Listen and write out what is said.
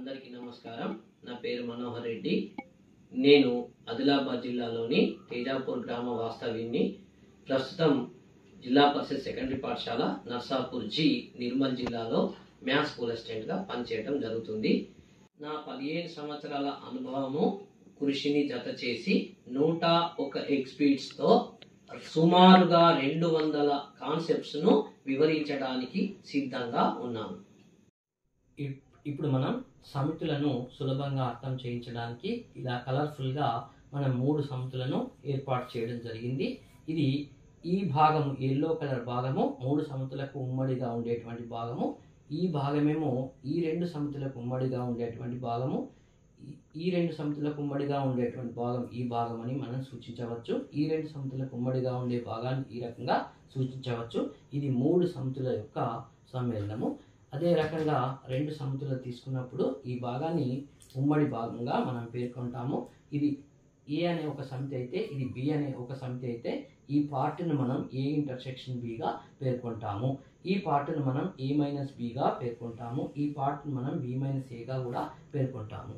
అందరికీ నమస్కారం. నా పేరు మనోహర్ రెడ్డి. నేను ఆదిలాబాద్ జిల్లాలోని తేజాపూర్ గ్రామ వాస్తవ్యుని. ప్రస్తుతం జిల్లా పరిషత్ సెకండరీ పాఠశాల నర్సాపూర్ జి నిర్మల్ జిల్లాలో మ్యాథ్స్ స్కూల్ అసిస్టెంట్గా పనిచేయడం జరుగుతుంది. నా 15 సంవత్సరాల అనుభవము కృషిని జత చేసి 101 ఎగ్జిబిట్స్తో సుమారుగా 200 కాన్సెప్ట్స్ను వివరించడానికి సిద్ధంగా ఉన్నాను. ఇప్పుడు మనం సమితులను సులభంగా అర్థం చేయించడానికి ఇలా కలర్ఫుల్గా మనం 3 సమితులను ఏర్పాటు చేయడం జరిగింది. ఇది ఈ భాగము ఎల్లో కలర్ భాగము 3 సమితులకు ఉమ్మడిగా ఉండేటువంటి భాగము. ఈ భాగమేమో ఈ 2 సమితులకు ఉమ్మడిగా ఉండేటువంటి భాగము. ఈ 2 సమితులకు ఉమ్మడిగా ఉండేటువంటి భాగం ఈ భాగం అని మనం సూచించవచ్చు. ఈ 2 సమితులకు ఉమ్మడిగా ఉండే భాగాన్ని ఈ రకంగా సూచించవచ్చు. ఇది 3 సమితుల యొక్క సమ్మేళనము. అదే రకంగా 2 సమితులు తీసుకున్నప్పుడు ఈ భాగాన్ని ఉమ్మడి భాగంగా మనం పేర్కొంటాము. ఇది ఏ అనే ఒక సమితి అయితే, ఇది బి అనే ఒక సమితి అయితే, ఈ పార్ట్ను మనం ఏ ఇంటర్సెక్షన్ బిగా పేర్కొంటాము. ఈ పార్ట్ను మనం ఏ మైనస్ బిగా పేర్కొంటాము. ఈ పార్ట్ను మనం బి మైనస్ ఏగా కూడా పేర్కొంటాము.